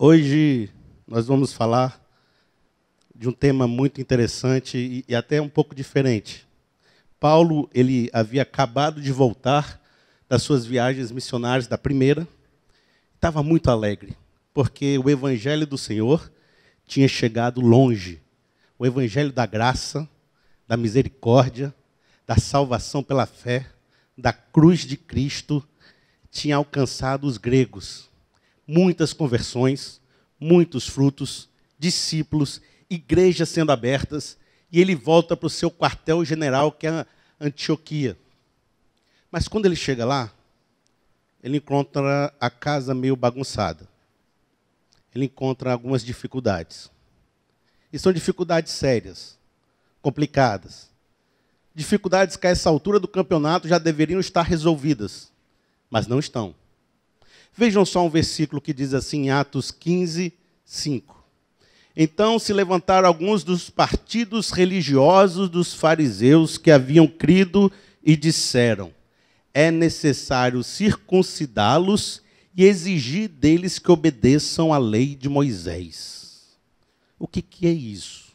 Hoje nós vamos falar de um tema muito interessante e até um pouco diferente. Paulo, ele havia acabado de voltar das suas viagens missionárias da primeira, estava muito alegre, porque o evangelho do Senhor tinha chegado longe. O evangelho da graça, da misericórdia, da salvação pela fé, da cruz de Cristo, tinha alcançado os gregos. Muitas conversões, muitos frutos, discípulos, igrejas sendo abertas, e ele volta para o seu quartel-general, que é Antioquia. Mas quando ele chega lá, ele encontra a casa meio bagunçada. Ele encontra algumas dificuldades. E são dificuldades sérias, complicadas. Dificuldades que a essa altura do campeonato já deveriam estar resolvidas, mas não estão. Vejam só um versículo que diz assim, em Atos 15, 5. Então se levantaram alguns dos partidos religiosos dos fariseus que haviam crido e disseram: é necessário circuncidá-los e exigir deles que obedeçam à lei de Moisés. O que é isso?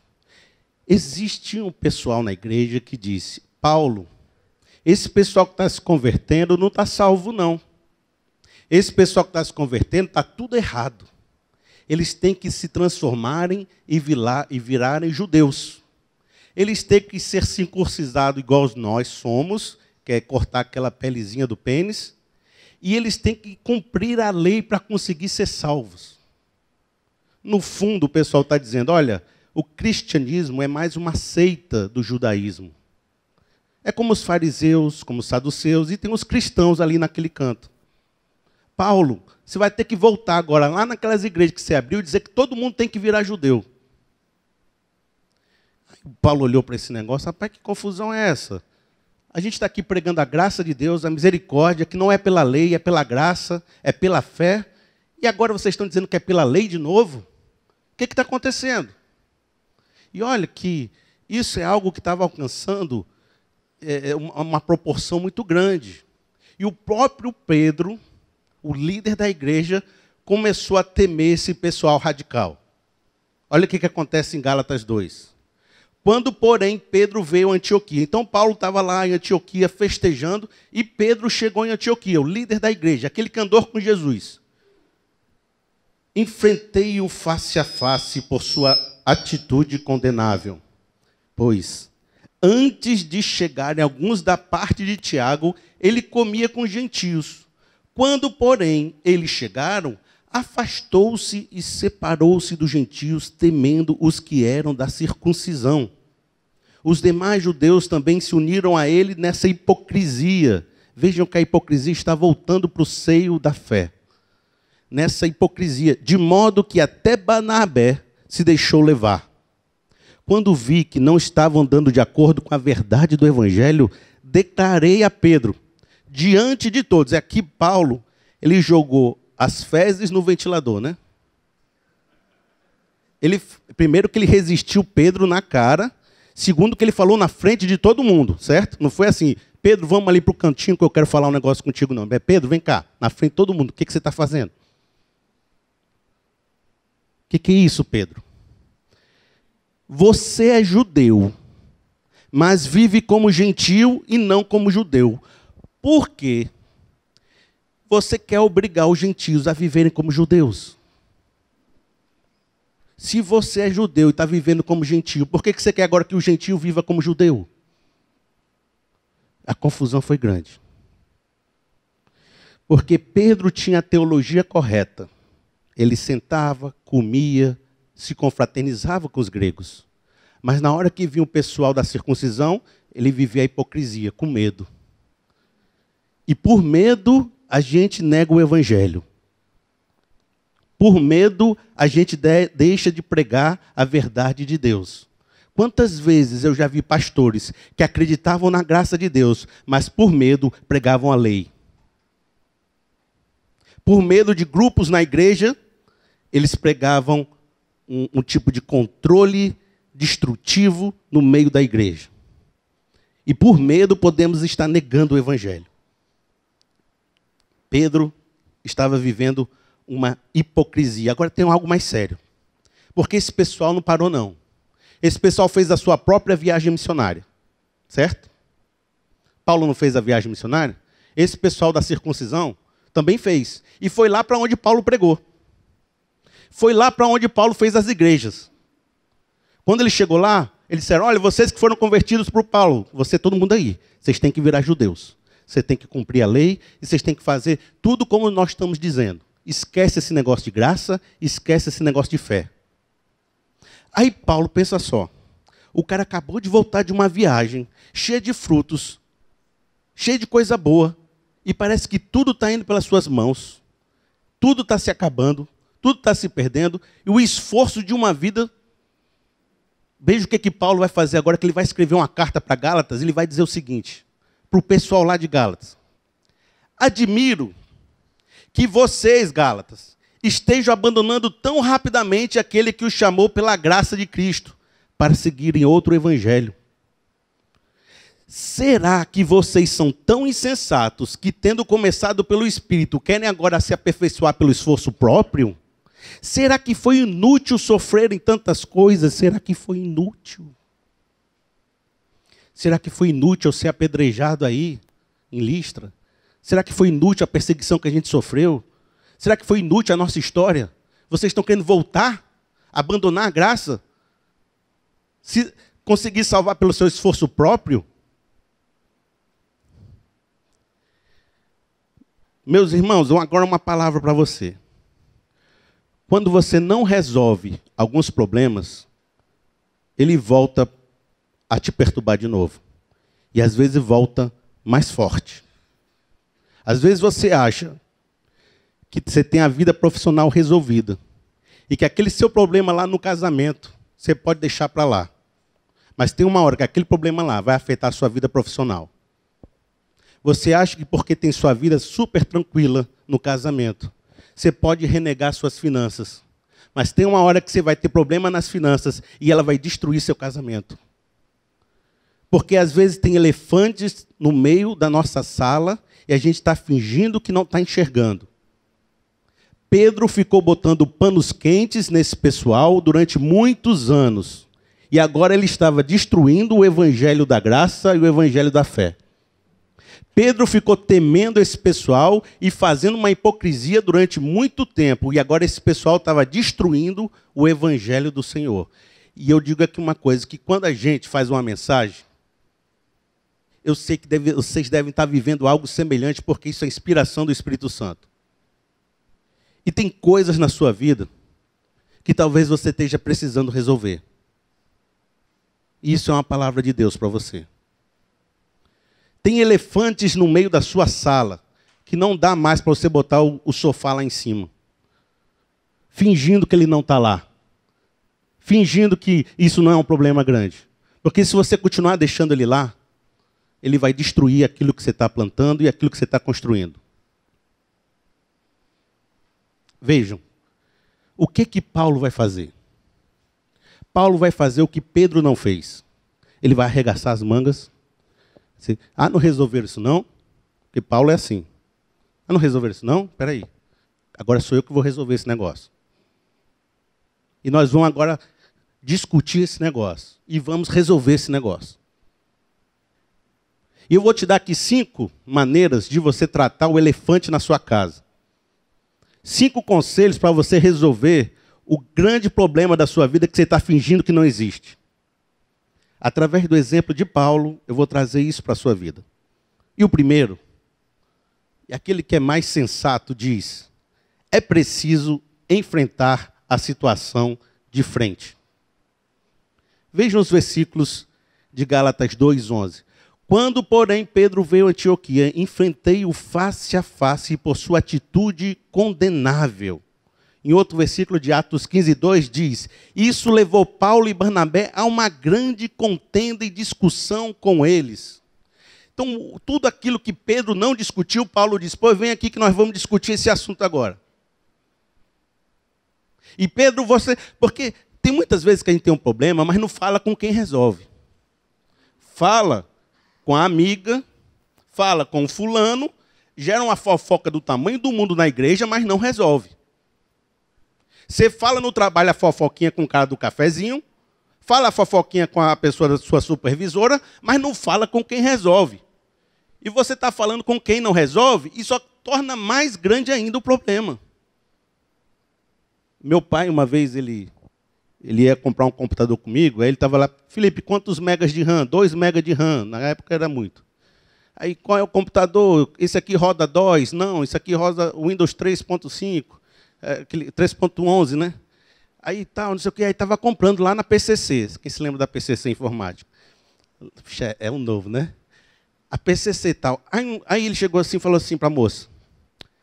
Existe um pessoal na igreja que disse: Paulo, esse pessoal que está se convertendo não está salvo, não. Esse pessoal que está se convertendo está tudo errado. Eles têm que se transformarem e virarem judeus. Eles têm que ser circuncidados igual nós somos, que é cortar aquela pelezinha do pênis, e eles têm que cumprir a lei para conseguir ser salvos. No fundo, o pessoal está dizendo, olha, o cristianismo é mais uma seita do judaísmo. É como os fariseus, como os saduceus, e tem os cristãos ali naquele canto. Paulo, você vai ter que voltar agora lá naquelas igrejas que você abriu e dizer que todo mundo tem que virar judeu. Aí Paulo olhou para esse negócio, rapaz, que confusão é essa? A gente está aqui pregando a graça de Deus, a misericórdia, que não é pela lei, é pela graça, é pela fé. E agora vocês estão dizendo que é pela lei de novo? O que está acontecendo? E olha que isso é algo que estava alcançando uma proporção muito grande. E o próprio Pedro, o líder da igreja, começou a temer esse pessoal radical. Olha o que acontece em Gálatas 2. Quando, porém, Pedro veio a Antioquia. Então, Paulo estava lá em Antioquia festejando e Pedro chegou em Antioquia, o líder da igreja, aquele que andou com Jesus. Enfrentei-o face a face por sua atitude condenável. Pois, antes de chegarem alguns da parte de Tiago, ele comia com gentios. Quando, porém, eles chegaram, afastou-se e separou-se dos gentios, temendo os que eram da circuncisão. Os demais judeus também se uniram a ele nessa hipocrisia. Vejam que a hipocrisia está voltando para o seio da fé. Nessa hipocrisia, de modo que até Barnabé se deixou levar. Quando vi que não estavam andando de acordo com a verdade do evangelho, declarei a Pedro, diante de todos. Aqui Paulo, ele jogou as fezes no ventilador, né? Primeiro que ele resistiu Pedro na cara, segundo que ele falou na frente de todo mundo, certo? Não foi assim, Pedro, vamos ali para o cantinho que eu quero falar um negócio contigo, não. É, Pedro, vem cá, na frente de todo mundo, o que você está fazendo? O que é isso, Pedro? Você é judeu, mas vive como gentio e não como judeu. Por quê? Você quer obrigar os gentios a viverem como judeus. Se você é judeu e está vivendo como gentio, por que você quer agora que o gentio viva como judeu? A confusão foi grande. Porque Pedro tinha a teologia correta. Ele sentava, comia, se confraternizava com os gregos. Mas na hora que vinha o pessoal da circuncisão, ele vivia a hipocrisia, com medo. E por medo, a gente nega o evangelho. Por medo, a gente deixa de pregar a verdade de Deus. Quantas vezes eu já vi pastores que acreditavam na graça de Deus, mas por medo pregavam a lei. Por medo de grupos na igreja, eles pregavam um tipo de controle destrutivo no meio da igreja. E por medo podemos estar negando o evangelho. Pedro estava vivendo uma hipocrisia. Agora tem algo mais sério. Porque esse pessoal não parou, não. Esse pessoal fez a sua própria viagem missionária. Certo? Paulo não fez a viagem missionária? Esse pessoal da circuncisão também fez. E foi lá para onde Paulo pregou. Foi lá para onde Paulo fez as igrejas. Quando ele chegou lá, eles disseram, olha, vocês que foram convertidos por Paulo, você, todo mundo aí, vocês têm que virar judeus. Você tem que cumprir a lei e vocês têm que fazer tudo como nós estamos dizendo. Esquece esse negócio de graça, esquece esse negócio de fé. Aí Paulo pensa só, o cara acabou de voltar de uma viagem, cheia de frutos, cheia de coisa boa, e parece que tudo está indo pelas suas mãos, tudo está se acabando, tudo está se perdendo, e o esforço de uma vida. Veja o que Paulo vai fazer agora, que ele vai escrever uma carta para Gálatas, ele vai dizer o seguinte, para o pessoal lá de Gálatas. Admiro que vocês, Gálatas, estejam abandonando tão rapidamente aquele que os chamou pela graça de Cristo, para seguirem outro evangelho. Será que vocês são tão insensatos que, tendo começado pelo Espírito, querem agora se aperfeiçoar pelo esforço próprio? Será que foi inútil sofrerem tantas coisas? Será que foi inútil? Será que foi inútil ser apedrejado aí, em Listra? Será que foi inútil a perseguição que a gente sofreu? Será que foi inútil a nossa história? Vocês estão querendo voltar? Abandonar a graça? Se conseguir salvar pelo seu esforço próprio? Meus irmãos, agora uma palavra para você. Quando você não resolve alguns problemas, ele volta a te perturbar de novo. E às vezes volta mais forte. Às vezes você acha que você tem a vida profissional resolvida. E que aquele seu problema lá no casamento, você pode deixar para lá. Mas tem uma hora que aquele problema lá vai afetar a sua vida profissional. Você acha que porque tem sua vida super tranquila no casamento, você pode renegar suas finanças. Mas tem uma hora que você vai ter problema nas finanças e ela vai destruir seu casamento. Porque às vezes tem elefantes no meio da nossa sala e a gente está fingindo que não está enxergando. Pedro ficou botando panos quentes nesse pessoal durante muitos anos. E agora ele estava destruindo o evangelho da graça e o evangelho da fé. Pedro ficou temendo esse pessoal e fazendo uma hipocrisia durante muito tempo. E agora esse pessoal estava destruindo o evangelho do Senhor. E eu digo aqui uma coisa, que quando a gente faz uma mensagem, eu sei que vocês devem estar vivendo algo semelhante, porque isso é inspiração do Espírito Santo. E tem coisas na sua vida que talvez você esteja precisando resolver. Isso é uma palavra de Deus para você. Tem elefantes no meio da sua sala que não dá mais para você botar o sofá lá em cima. Fingindo que ele não está lá. Fingindo que isso não é um problema grande. Porque se você continuar deixando ele lá, ele vai destruir aquilo que você está plantando e aquilo que você está construindo. Vejam, o que Paulo vai fazer? Paulo vai fazer o que Pedro não fez. Ele vai arregaçar as mangas. Não resolveram isso não? Porque Paulo é assim. Não resolveram isso não? Espera aí. Agora sou eu que vou resolver esse negócio. E nós vamos agora discutir esse negócio. E vamos resolver esse negócio. E eu vou te dar aqui 5 maneiras de você tratar o elefante na sua casa. 5 conselhos para você resolver o grande problema da sua vida que você está fingindo que não existe. Através do exemplo de Paulo, eu vou trazer isso para a sua vida. E o primeiro, e aquele que é mais sensato diz, é preciso enfrentar a situação de frente. Vejam os versículos de Gálatas 2:11. Quando, porém, Pedro veio a Antioquia, enfrentei-o face a face por sua atitude condenável. Em outro versículo de Atos 15:2 diz, isso levou Paulo e Barnabé a uma grande contenda e discussão com eles. Então, tudo aquilo que Pedro não discutiu, Paulo diz, pô, vem aqui que nós vamos discutir esse assunto agora. E Pedro, porque tem muitas vezes que a gente tem um problema, mas não fala com quem resolve. Fala com a amiga, fala com o fulano, gera uma fofoca do tamanho do mundo na igreja, mas não resolve. Você fala no trabalho a fofoquinha com o cara do cafezinho, fala a fofoquinha com a pessoa da sua supervisora, mas não fala com quem resolve. E você está falando com quem não resolve, e só torna mais grande ainda o problema. Meu pai, uma vez, ele ia comprar um computador comigo, aí ele estava lá, Felipe, quantos megas de RAM? 2 megas de RAM, na época era muito. Aí, qual é o computador? Esse aqui roda DOS? Não, esse aqui roda Windows 3.5, 3.11, né? Aí tal, não sei o que, aí estava comprando lá na PCC. Quem se lembra da PCC Informática? É um novo, né? A PCC e tal. Aí ele chegou assim e falou assim para a moça,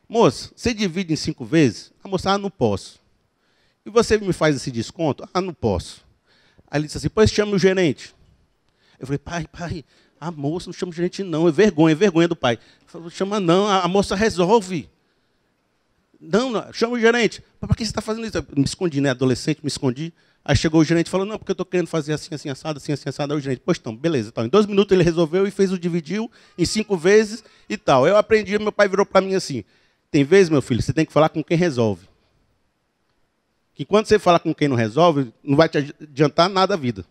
moça, você divide em 5 vezes? A moça, não posso. E você me faz esse desconto? Não posso. Aí ele disse assim, pois chame o gerente. Eu falei, pai, a moça não chama o gerente não, é vergonha do pai. Ele falou, chama não, a moça resolve. Não, chama o gerente. Para que você está fazendo isso? Eu me escondi, né? Adolescente, me escondi. Aí chegou o gerente e falou, não, porque eu estou querendo fazer assim, assim, assado, assim, assim, assado. Aí o gerente, pois então, beleza. Então, em 2 minutos ele resolveu e fez o dividiu em 5 vezes e tal. Eu aprendi, meu pai virou para mim assim, tem vezes, meu filho, você tem que falar com quem resolve. Que quando você fala com quem não resolve, não vai te adiantar nada a vida.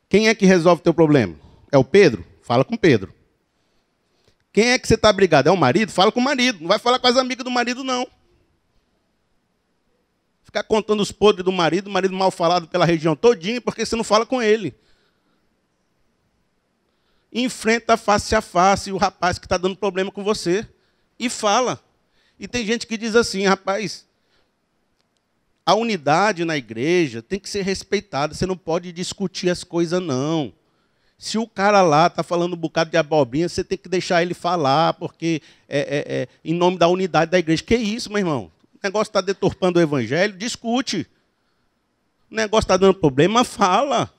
Quem é que resolve o teu problema? É o Pedro? Fala com o Pedro. Quem é que você está brigado? É o marido? Fala com o marido. Não vai falar com as amigas do marido, não. Ficar contando os podres do marido mal falado pela região todinha, porque você não fala com ele. Enfrenta face a face o rapaz que está dando problema com você. E fala. E tem gente que diz assim, rapaz, a unidade na igreja tem que ser respeitada. Você não pode discutir as coisas, não. Se o cara lá está falando um bocado de abobrinha, você tem que deixar ele falar, porque em nome da unidade da igreja. Que isso, meu irmão? O negócio está deturpando o evangelho, discute. O negócio está dando problema, fala.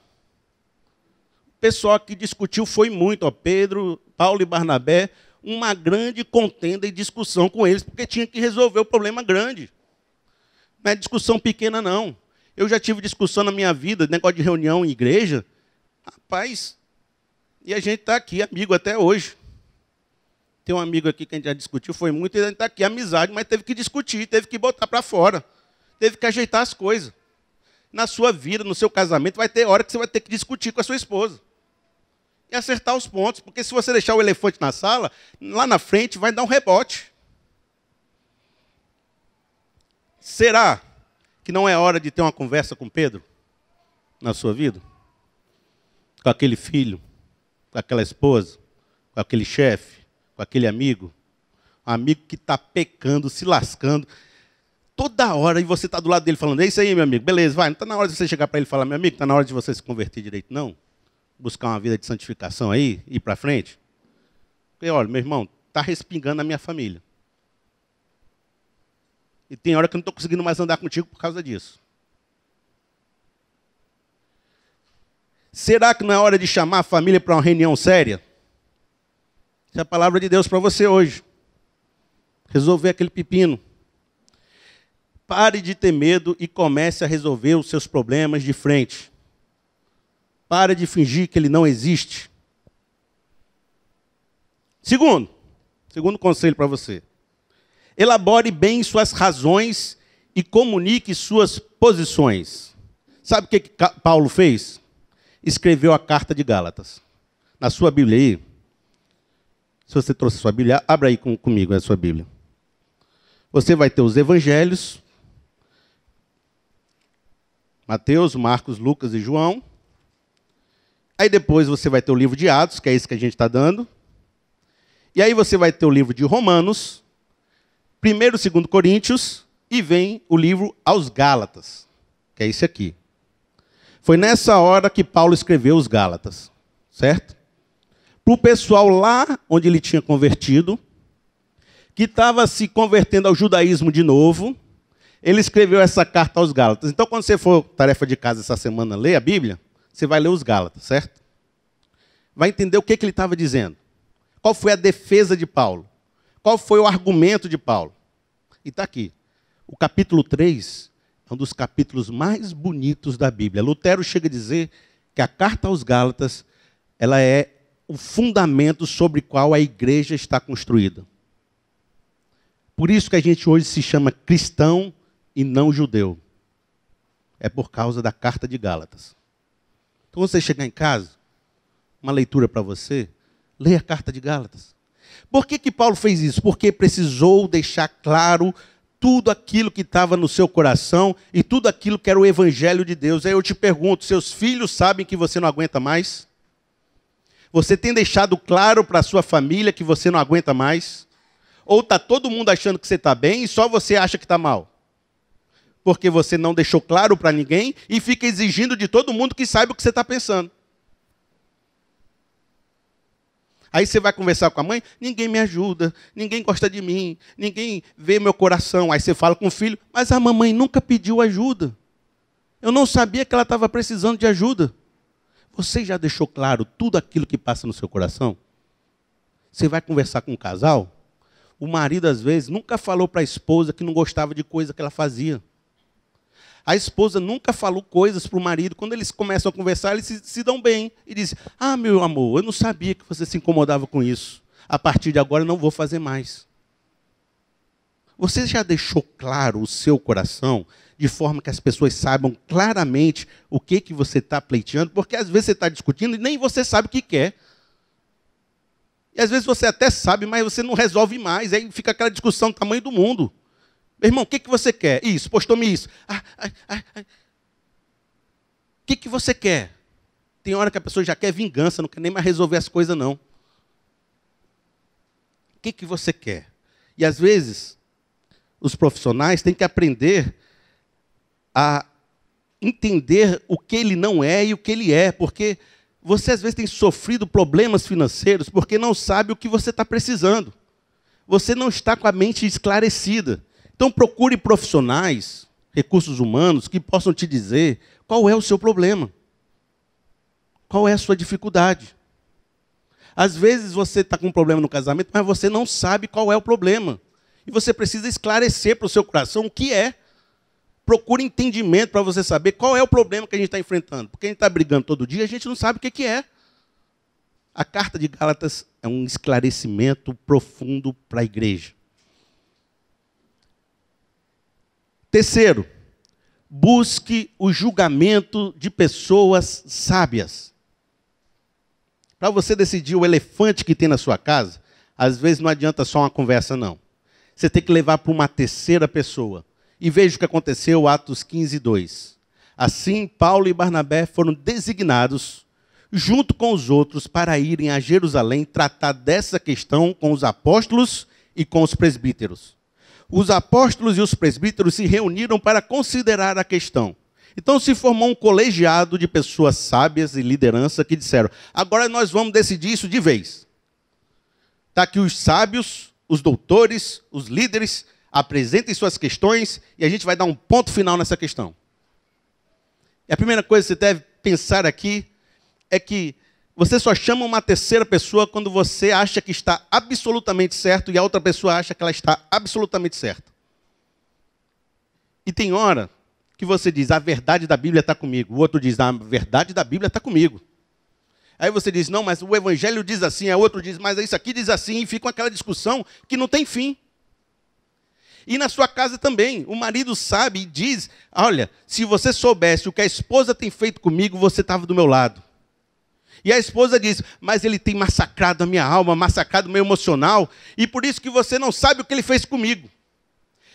O pessoal que discutiu foi muito, Pedro, Paulo e Barnabé, uma grande contenda e discussão com eles, porque tinha que resolver o problema grande. Não é discussão pequena, não. Eu já tive discussão na minha vida, negócio de reunião em igreja. Rapaz, e a gente está aqui, amigo, até hoje. Tem um amigo aqui que a gente já discutiu, foi muito, e a gente está aqui, amizade, mas teve que discutir, teve que botar para fora. Teve que ajeitar as coisas. Na sua vida, no seu casamento, vai ter hora que você vai ter que discutir com a sua esposa. E acertar os pontos, porque se você deixar o elefante na sala, lá na frente vai dar um rebote. Será que não é hora de ter uma conversa com Pedro na sua vida? Com aquele filho, com aquela esposa, com aquele chefe, com aquele amigo? Um amigo que está pecando, se lascando, toda hora, e você está do lado dele falando, é isso aí, meu amigo, beleza, vai, não está na hora de você chegar para ele e falar, meu amigo, está na hora de você se converter direito, não? Buscar uma vida de santificação aí, ir para frente? Porque, olha, meu irmão, está respingando a minha família. E tem hora que eu não estou conseguindo mais andar contigo por causa disso. Será que não é hora de chamar a família para uma reunião séria? Essa é a palavra de Deus para você hoje. Resolver aquele pepino. Pare de ter medo e comece a resolver os seus problemas de frente. Pare de fingir que ele não existe. Segundo conselho para você. Elabore bem suas razões e comunique suas posições. Sabe o que Paulo fez? Escreveu a carta de Gálatas. Na sua Bíblia aí, se você trouxe a sua Bíblia, abra aí comigo a sua Bíblia. Você vai ter os evangelhos, Mateus, Marcos, Lucas e João. Aí depois você vai ter o livro de Atos, que é esse que a gente está dando. E aí você vai ter o livro de Romanos, 1º e 2º Coríntios, e vem o livro aos Gálatas, que é esse aqui. Foi nessa hora que Paulo escreveu os Gálatas, certo? Para o pessoal lá onde ele tinha convertido, que estava se convertendo ao judaísmo de novo, ele escreveu essa carta aos Gálatas. Então, quando você for, tarefa de casa essa semana, ler a Bíblia, você vai ler os Gálatas, certo? Vai entender o que ele estava dizendo. Qual foi a defesa de Paulo? Qual foi o argumento de Paulo? E está aqui. O capítulo 3 é um dos capítulos mais bonitos da Bíblia. Lutero chega a dizer que a carta aos Gálatas ela é o fundamento sobre o qual a igreja está construída. Por isso que a gente hoje se chama cristão e não judeu. É por causa da carta de Gálatas. Então, você chegar em casa, uma leitura para você, leia a carta de Gálatas. Por que Paulo fez isso? Porque precisou deixar claro tudo aquilo que estava no seu coração e tudo aquilo que era o evangelho de Deus. Aí eu te pergunto, seus filhos sabem que você não aguenta mais? Você tem deixado claro para a sua família que você não aguenta mais? Ou está todo mundo achando que você está bem e só você acha que está mal? Porque você não deixou claro para ninguém e fica exigindo de todo mundo que saiba o que você está pensando. Aí você vai conversar com a mãe, ninguém me ajuda, ninguém gosta de mim, ninguém vê meu coração. Aí você fala com o filho, mas a mamãe nunca pediu ajuda. Eu não sabia que ela estava precisando de ajuda. Você já deixou claro tudo aquilo que passa no seu coração? Você vai conversar com um casal, o marido às vezes nunca falou para a esposa que não gostava de coisa que ela fazia. A esposa nunca falou coisas para o marido. Quando eles começam a conversar, eles se dão bem. E dizem, meu amor, eu não sabia que você se incomodava com isso. A partir de agora eu não vou fazer mais. Você já deixou claro o seu coração, de forma que as pessoas saibam claramente o que você está pleiteando? Porque às vezes você está discutindo e nem você sabe o que quer. E às vezes você até sabe, mas você não resolve mais. Aí fica aquela discussão do tamanho do mundo. Meu irmão, o que você quer? Isso, postou-me isso. O que você quer? Tem hora que a pessoa já quer vingança, não quer nem mais resolver as coisas, não. O que você quer? E às vezes, os profissionais têm que aprender a entender o que ele não é e o que ele é, porque você às vezes tem sofrido problemas financeiros porque não sabe o que você está precisando. Você não está com a mente esclarecida. Então procure profissionais, recursos humanos, que possam te dizer qual é o seu problema. Qual é a sua dificuldade. Às vezes você está com um problema no casamento, mas você não sabe qual é o problema. E você precisa esclarecer para o seu coração o que é. Procure entendimento para você saber qual é o problema que a gente está enfrentando. Porque a gente está brigando todo dia, a gente não sabe o que é. A carta de Gálatas é um esclarecimento profundo para a igreja. Terceiro, busque o julgamento de pessoas sábias. Para você decidir o elefante que tem na sua casa, às vezes não adianta só uma conversa, não. Você tem que levar para uma terceira pessoa. E veja o que aconteceu, Atos 15:2. Assim, Paulo e Barnabé foram designados, junto com os outros, para irem a Jerusalém tratar dessa questão com os apóstolos e com os presbíteros. Os apóstolos e os presbíteros se reuniram para considerar a questão. Então se formou um colegiado de pessoas sábias e liderança que disseram, agora nós vamos decidir isso de vez. Está aqui os sábios, os doutores, os líderes, apresentem suas questões e a gente vai dar um ponto final nessa questão. E a primeira coisa que você deve pensar aqui é que você só chama uma terceira pessoa quando você acha que está absolutamente certo e a outra pessoa acha que ela está absolutamente certa. E tem hora que você diz, a verdade da Bíblia está comigo. O outro diz, a verdade da Bíblia está comigo. Aí você diz, não, mas o Evangelho diz assim. Aí o outro diz, mas isso aqui diz assim. E fica aquela discussão que não tem fim. E na sua casa também, o marido sabe e diz, olha, se você soubesse o que a esposa tem feito comigo, você estava do meu lado. E a esposa diz, mas ele tem massacrado a minha alma, massacrado o meu emocional, e por isso que você não sabe o que ele fez comigo.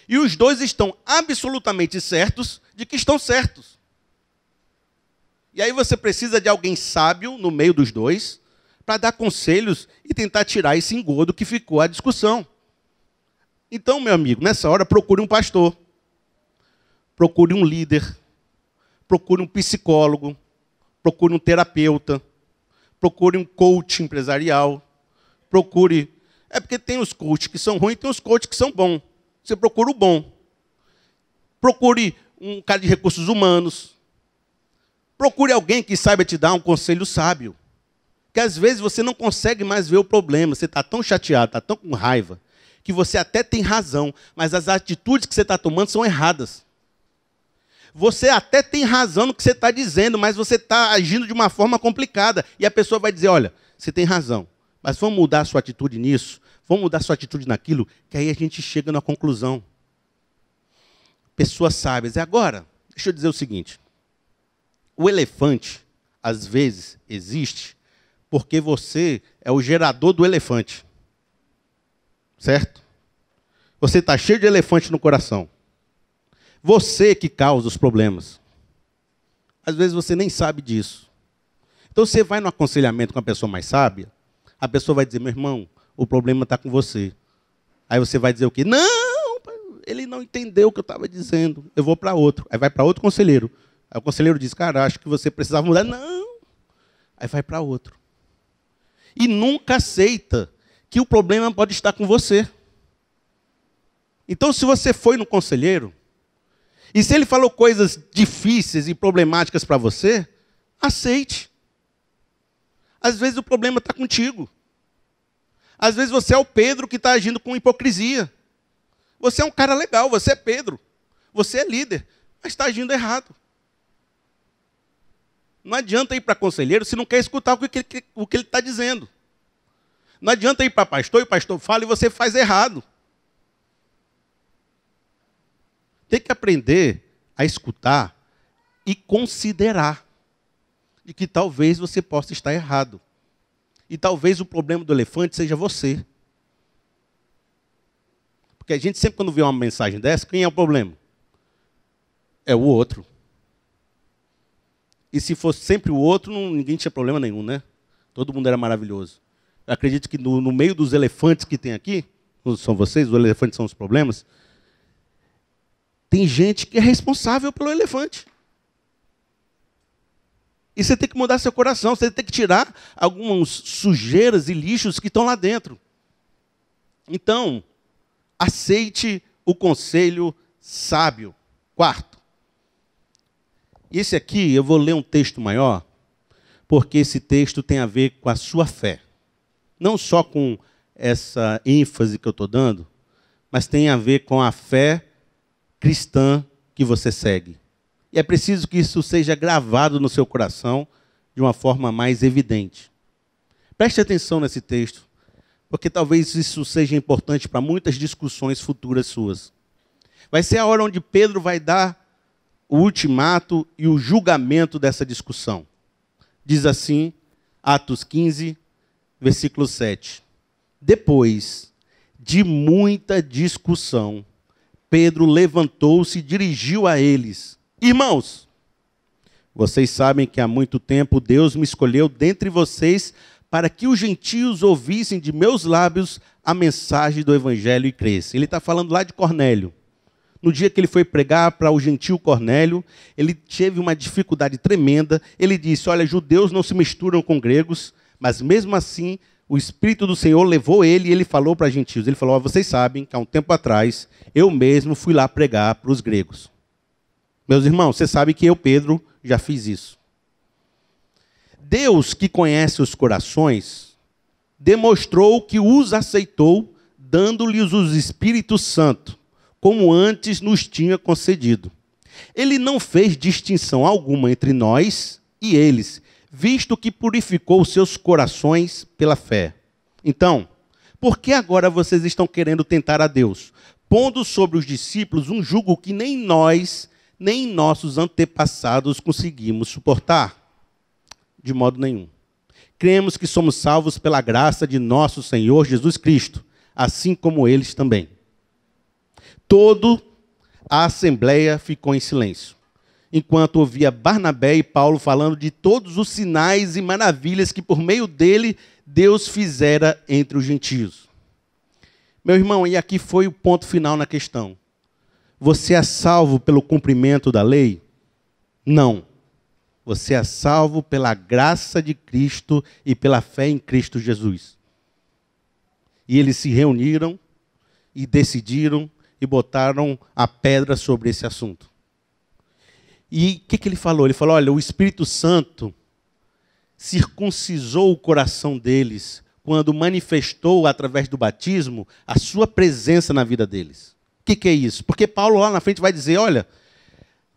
E os dois estão absolutamente certos de que estão certos. E aí você precisa de alguém sábio no meio dos dois, para dar conselhos e tentar tirar esse engodo que ficou a discussão. Então, meu amigo, nessa hora procure um pastor, procure um líder, procure um psicólogo, procure um terapeuta, procure um coach empresarial, procure... É porque tem os coaches que são ruins e tem os coaches que são bons. Você procura o bom. Procure um cara de recursos humanos. Procure alguém que saiba te dar um conselho sábio. Porque às vezes você não consegue mais ver o problema. Você está tão chateado, está tão com raiva, que você até tem razão, mas as atitudes que você está tomando são erradas. Você até tem razão no que você está dizendo, mas você está agindo de uma forma complicada. E a pessoa vai dizer, olha, você tem razão, mas vamos mudar a sua atitude nisso, vamos mudar a sua atitude naquilo, que aí a gente chega na conclusão. pessoas sábias. E agora, deixa eu dizer o seguinte. O elefante, às vezes, existe porque você é o gerador do elefante. Certo? Você está cheio de elefante no coração. Você que causa os problemas. Às vezes você nem sabe disso. Então você vai no aconselhamento com a pessoa mais sábia, a pessoa vai dizer, meu irmão, o problema está com você. Aí você vai dizer o quê? Não, ele não entendeu o que eu estava dizendo. Eu vou para outro. Aí vai para outro conselheiro. Aí o conselheiro diz, cara, acho que você precisava mudar. Não. Aí vai para outro. E nunca aceita que o problema pode estar com você. Então, se você foi no conselheiro, e se ele falou coisas difíceis e problemáticas para você, aceite. Às vezes o problema está contigo. Às vezes você é o Pedro que está agindo com hipocrisia. Você é um cara legal, você é Pedro. Você é líder, mas está agindo errado. Não adianta ir para conselheiro se não quer escutar o que ele está dizendo. Não adianta ir para pastor e o pastor fala e você faz errado. Tem que aprender a escutar e considerar de que talvez você possa estar errado. E talvez o problema do elefante seja você. Porque a gente sempre quando vê uma mensagem dessa, quem é o problema? É o outro. E se fosse sempre o outro, ninguém tinha problema nenhum, né? Todo mundo era maravilhoso. Eu acredito que no meio dos elefantes que tem aqui, são vocês, os elefantes são os problemas, tem gente que é responsável pelo elefante. E você tem que mudar seu coração, você tem que tirar algumas sujeiras e lixos que estão lá dentro. Então, aceite o conselho sábio. Quarto. Esse aqui, eu vou ler um texto maior, porque esse texto tem a ver com a sua fé. Não só com essa ênfase que eu estou dando, mas tem a ver com a fé cristã que você segue. E é preciso que isso seja gravado no seu coração de uma forma mais evidente. Preste atenção nesse texto, porque talvez isso seja importante para muitas discussões futuras suas. Vai ser a hora onde Pedro vai dar o ultimato e o julgamento dessa discussão. Diz assim, Atos 15, versículo 7. Depois de muita discussão, Pedro levantou-se e dirigiu a eles. Irmãos, vocês sabem que há muito tempo Deus me escolheu dentre vocês para que os gentios ouvissem de meus lábios a mensagem do evangelho e crescem. Ele está falando lá de Cornélio. No dia que ele foi pregar para o gentio Cornélio, ele teve uma dificuldade tremenda. Ele disse, olha, judeus não se misturam com gregos, mas mesmo assim o Espírito do Senhor levou ele e ele falou para gentios. Ele falou, vocês sabem que há um tempo atrás eu mesmo fui lá pregar para os gregos. Meus irmãos, vocês sabem que eu, Pedro, já fiz isso. Deus, que conhece os corações, demonstrou que os aceitou, dando-lhes o Espírito Santo, como antes nos tinha concedido. Ele não fez distinção alguma entre nós e eles, visto que purificou os seus corações pela fé. Então, por que agora vocês estão querendo tentar a Deus, pondo sobre os discípulos um jugo que nem nós, nem nossos antepassados conseguimos suportar? De modo nenhum. Cremos que somos salvos pela graça de nosso Senhor Jesus Cristo, assim como eles também. Toda a assembleia ficou em silêncio, enquanto ouvia Barnabé e Paulo falando de todos os sinais e maravilhas que por meio dele Deus fizera entre os gentios. Meu irmão, e aqui foi o ponto final na questão. Você é salvo pelo cumprimento da lei? Não. Você é salvo pela graça de Cristo e pela fé em Cristo Jesus. E eles se reuniram e decidiram e botaram a pedra sobre esse assunto. E o que ele falou? Ele falou, olha, o Espírito Santo circuncisou o coração deles quando manifestou, através do batismo, a sua presença na vida deles. O que é isso? Porque Paulo lá na frente vai dizer, olha,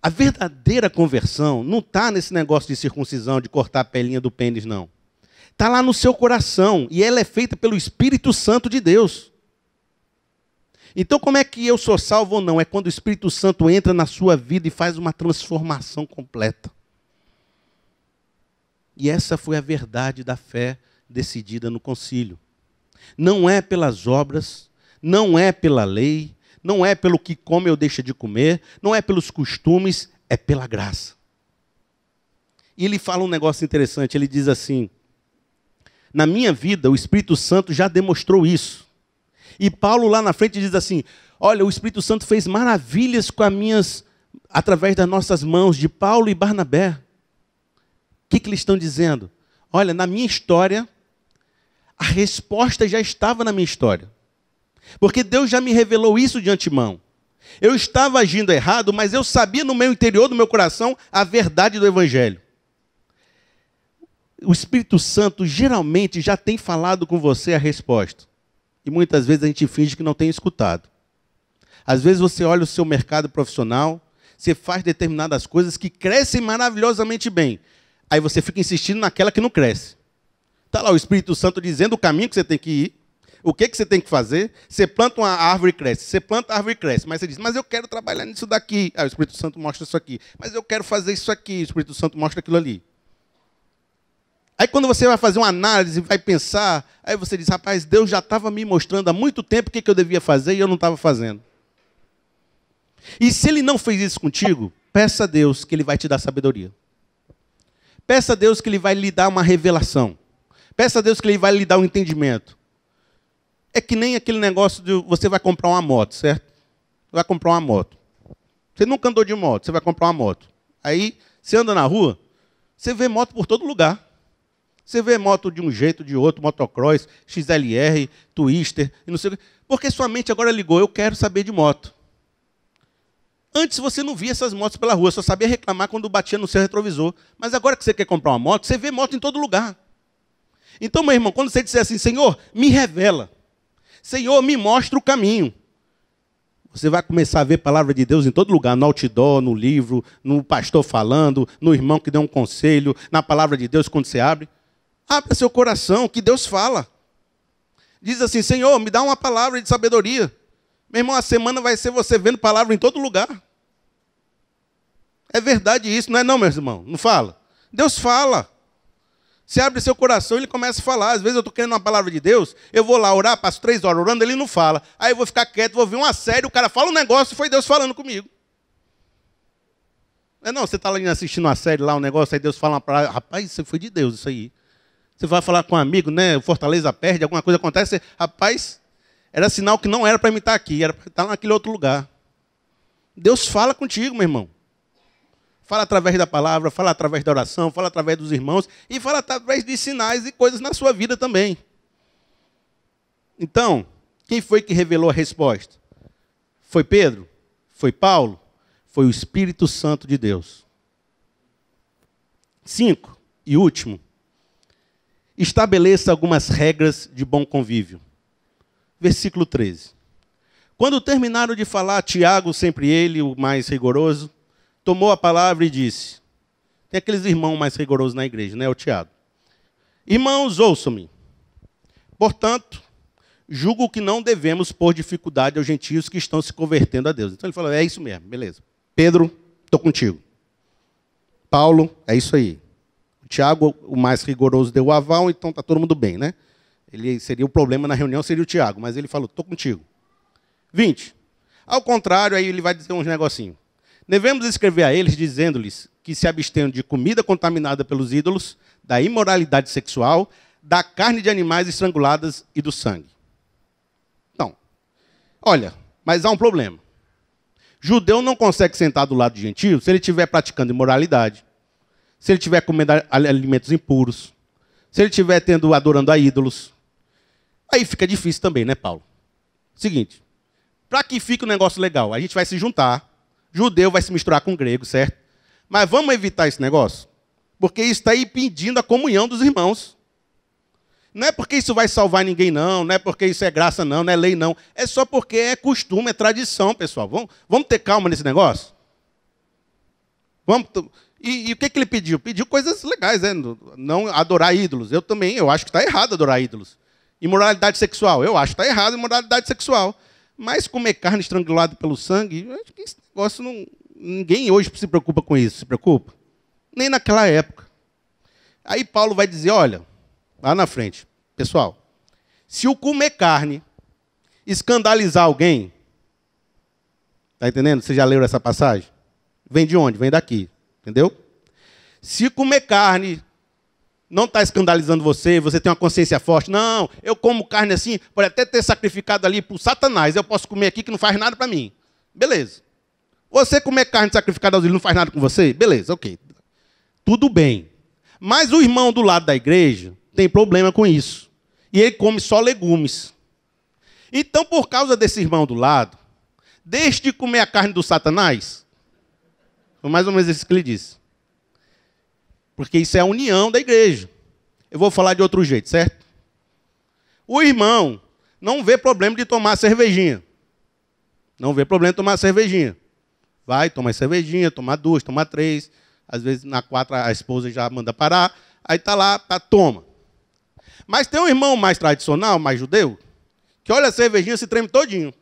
a verdadeira conversão não está nesse negócio de circuncisão, de cortar a pelinha do pênis, não. Está lá no seu coração, e ela é feita pelo Espírito Santo de Deus. Então, como é que eu sou salvo ou não? É quando o Espírito Santo entra na sua vida e faz uma transformação completa. E essa foi a verdade da fé decidida no concílio. Não é pelas obras, não é pela lei, não é pelo que come ou deixa de comer, não é pelos costumes, é pela graça. E ele fala um negócio interessante, ele diz assim: na minha vida o Espírito Santo já demonstrou isso. E Paulo lá na frente diz assim: olha, o Espírito Santo fez maravilhas através das nossas mãos, de Paulo e Barnabé. O que eles estão dizendo? Olha, na minha história, a resposta já estava na minha história. Porque Deus já me revelou isso de antemão. Eu estava agindo errado, mas eu sabia no meu interior, no meu coração, a verdade do Evangelho. O Espírito Santo geralmente já tem falado com você a resposta. E muitas vezes a gente finge que não tem escutado. Às vezes você olha o seu mercado profissional, você faz determinadas coisas que crescem maravilhosamente bem. Aí você fica insistindo naquela que não cresce. Está lá o Espírito Santo dizendo o caminho que você tem que ir, o que você tem que fazer. Você planta uma árvore e cresce. Você planta a árvore e cresce. Mas você diz, mas eu quero trabalhar nisso daqui. Aí o Espírito Santo mostra isso aqui. Mas eu quero fazer isso aqui. O Espírito Santo mostra aquilo ali. Aí quando você vai fazer uma análise, vai pensar, aí você diz, rapaz, Deus já estava me mostrando há muito tempo o que eu devia fazer e eu não estava fazendo. E se Ele não fez isso contigo, peça a Deus que Ele vai te dar sabedoria. Peça a Deus que Ele vai lhe dar uma revelação. Peça a Deus que Ele vai lhe dar um entendimento. É que nem aquele negócio de você vai comprar uma moto, certo? Você vai comprar uma moto. Você nunca andou de moto, você vai comprar uma moto. Aí, você anda na rua, você vê moto por todo lugar. Você vê moto de um jeito, de outro, motocross, XLR, Twister, e não sei o quê. Porque sua mente agora ligou, eu quero saber de moto. Antes você não via essas motos pela rua, só sabia reclamar quando batia no seu retrovisor. Mas agora que você quer comprar uma moto, você vê moto em todo lugar. Então, meu irmão, quando você disser assim, Senhor, me revela. Senhor, me mostra o caminho. Você vai começar a ver a palavra de Deus em todo lugar, no outdoor, no livro, no pastor falando, no irmão que deu um conselho, na palavra de Deus quando você abre. Abra seu coração, que Deus fala. Diz assim, Senhor, me dá uma palavra de sabedoria. Meu irmão, a semana vai ser você vendo palavra em todo lugar. É verdade isso, não é não, meus irmãos? Não fala? Deus fala. Você abre seu coração e Ele começa a falar. Às vezes eu estou querendo uma palavra de Deus, eu vou lá orar, passo 3 horas orando, Ele não fala. Aí eu vou ficar quieto, vou ver uma série, o cara fala um negócio e foi Deus falando comigo. Não, você está lá assistindo uma série lá, um negócio, aí Deus fala uma palavra. Rapaz, isso foi de Deus, isso aí. Você vai falar com um amigo, né? O Fortaleza perde, alguma coisa acontece. Você, rapaz, era sinal que não era para mim estar aqui, era para estar naquele outro lugar. Deus fala contigo, meu irmão. Fala através da palavra, fala através da oração, fala através dos irmãos e fala através de sinais e coisas na sua vida também. Então, quem foi que revelou a resposta? Foi Pedro? Foi Paulo? Foi o Espírito Santo de Deus. 5, e último. Estabeleça algumas regras de bom convívio. Versículo 13. Quando terminaram de falar, Tiago, sempre ele, o mais rigoroso, tomou a palavra e disse, tem aqueles irmãos mais rigorosos na igreja, né? O Tiago. Irmãos, ouçam-me. Portanto, julgo que não devemos pôr dificuldade aos gentios que estão se convertendo a Deus. Então ele falou, é isso mesmo, beleza. Pedro, estou contigo. Paulo, é isso aí. Tiago, o mais rigoroso, deu o aval, então está todo mundo bem, né? Ele seria o problema na reunião, seria o Tiago, mas ele falou, estou contigo. 20. Ao contrário, aí ele vai dizer uns negocinhos. Devemos escrever a eles, dizendo-lhes que se abstenham de comida contaminada pelos ídolos, da imoralidade sexual, da carne de animais estranguladas e do sangue. Então, olha, mas há um problema. Judeu não consegue sentar do lado de gentio se ele estiver praticando imoralidade, se ele estiver comendo alimentos impuros, se ele estiver adorando a ídolos. Aí fica difícil também, né, Paulo? Seguinte, para que fique um negócio legal, a gente vai se juntar, judeu vai se misturar com grego, certo? Mas vamos evitar esse negócio, porque isso está impedindo a comunhão dos irmãos. Não é porque isso vai salvar ninguém, não. Não é porque isso é graça, não. Não é lei, não. É só porque é costume, é tradição, pessoal. Vamos ter calma nesse negócio? E o que ele pediu? Pediu coisas legais, né? Não adorar ídolos. Eu acho que está errado adorar ídolos. Imoralidade sexual. Eu acho que está errado imoralidade sexual. Mas comer carne estrangulada pelo sangue, eu acho que esse negócio não... Ninguém hoje se preocupa com isso, se preocupa? Nem naquela época. Aí Paulo vai dizer, olha, lá na frente, pessoal, se o comer carne escandalizar alguém, está entendendo? Vocês já leram essa passagem? Vem de onde? Vem daqui, entendeu? Se comer carne não está escandalizando você, você tem uma consciência forte, não, eu como carne assim, pode até ter sacrificado ali para o Satanás, eu posso comer aqui que não faz nada para mim. Beleza. Você comer carne sacrificada aos ídolos não faz nada com você? Beleza, ok. Tudo bem. Mas o irmão do lado da igreja tem problema com isso. E ele come só legumes. Então, por causa desse irmão do lado, deixe de comer a carne do Satanás. Foi mais ou menos isso que ele disse. Porque isso é a união da igreja. Eu vou falar de outro jeito, certo? O irmão não vê problema de tomar cervejinha. Não vê problema de tomar cervejinha. Vai, toma cervejinha, toma 2, toma 3. Às vezes, na 4, a esposa já manda parar. Aí está lá, toma. Mas tem um irmão mais tradicional, mais judeu, que olha a cervejinha e se treme todinho.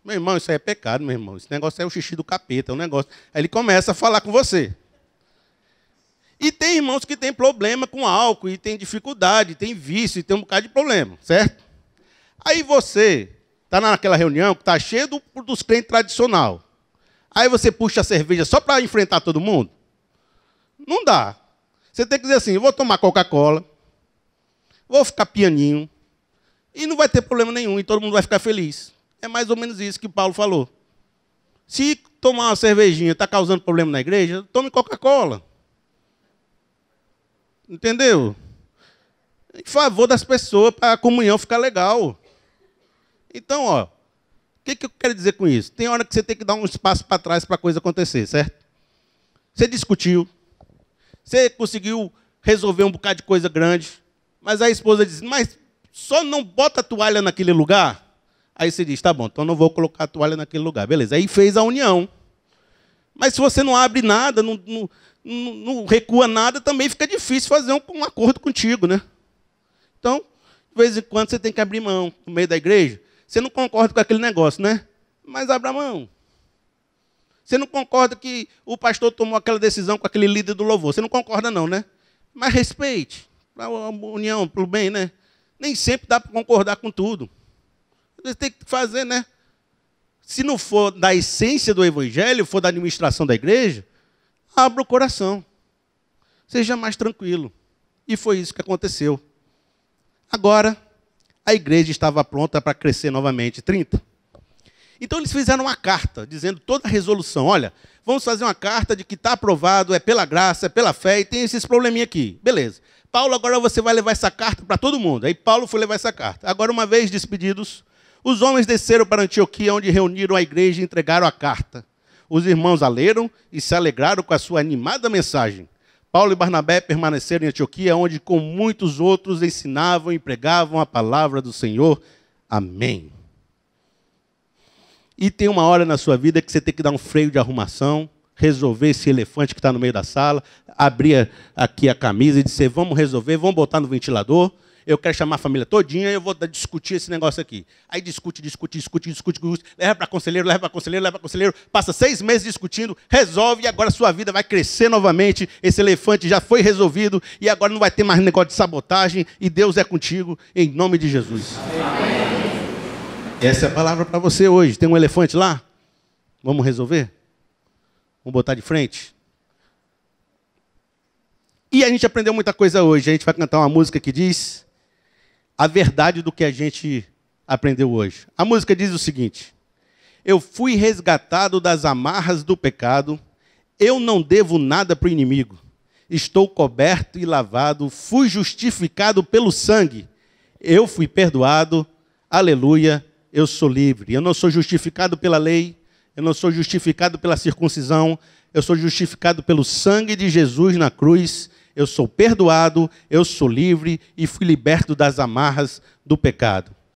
Meu irmão, isso aí é pecado, meu irmão. Esse negócio é o xixi do capeta, é um negócio. Aí ele começa a falar com você. E tem irmãos que têm problema com álcool, e tem dificuldade, tem vício, e tem um bocado de problema, certo? Aí você está naquela reunião que está cheio dos crentes tradicional. Aí você puxa a cerveja só para enfrentar todo mundo? Não dá. Você tem que dizer assim, eu vou tomar Coca-Cola, vou ficar pianinho, e não vai ter problema nenhum, e todo mundo vai ficar feliz. É mais ou menos isso que Paulo falou. Se tomar uma cervejinha está causando problema na igreja, tome Coca-Cola. Entendeu? Em favor das pessoas, para a comunhão ficar legal. Então, ó, o que eu quero dizer com isso? Tem hora que você tem que dar um espaço para trás para a coisa acontecer, certo? Você discutiu, você conseguiu resolver um bocado de coisa grande, mas a esposa diz, mas só não bota a toalha naquele lugar? Aí você diz, tá bom, então não vou colocar a toalha naquele lugar. Beleza, aí fez a união. Mas se você não abre nada, não recua nada, também fica difícil fazer um acordo contigo, né? Então, de vez em quando, você tem que abrir mão no meio da igreja. Você não concorda com aquele negócio, né? Mas abra mão. Você não concorda que o pastor tomou aquela decisão com aquele líder do louvor. Você não concorda não, né? Mas respeite. Para a união, para o bem, né? Nem sempre dá para concordar com tudo. Você tem que fazer, né? Se não for da essência do evangelho, for da administração da igreja, abra o coração. Seja mais tranquilo. E foi isso que aconteceu. Agora, a igreja estava pronta para crescer novamente. 30. Então, eles fizeram uma carta, dizendo toda a resolução. Olha, vamos fazer uma carta de que está aprovado, é pela graça, é pela fé, e tem esses probleminha aqui. Beleza. Paulo, agora você vai levar essa carta para todo mundo. Aí Paulo foi levar essa carta. Agora, uma vez despedidos, os homens desceram para Antioquia, onde reuniram a igreja e entregaram a carta. Os irmãos a leram e se alegraram com a sua animada mensagem. Paulo e Barnabé permaneceram em Antioquia, onde com muitos outros ensinavam e pregavam a palavra do Senhor. Amém. E tem uma hora na sua vida que você tem que dar um freio de arrumação, resolver esse elefante que está no meio da sala, abrir aqui a camisa e dizer, vamos resolver, vamos botar no ventilador, eu quero chamar a família todinha e eu vou discutir esse negócio aqui. Aí discute, leva para conselheiro, passa 6 meses discutindo, resolve e agora a sua vida vai crescer novamente, esse elefante já foi resolvido e agora não vai ter mais negócio de sabotagem e Deus é contigo, em nome de Jesus. Amém. Essa é a palavra para você hoje. Tem um elefante lá? Vamos resolver? Vamos botar de frente? E a gente aprendeu muita coisa hoje. A gente vai cantar uma música que diz a verdade do que a gente aprendeu hoje. A música diz o seguinte: eu fui resgatado das amarras do pecado, eu não devo nada para o inimigo, estou coberto e lavado, fui justificado pelo sangue, eu fui perdoado, aleluia, eu sou livre. Eu não sou justificado pela lei, eu não sou justificado pela circuncisão, eu sou justificado pelo sangue de Jesus na cruz. Eu sou perdoado, eu sou livre e fui liberto das amarras do pecado.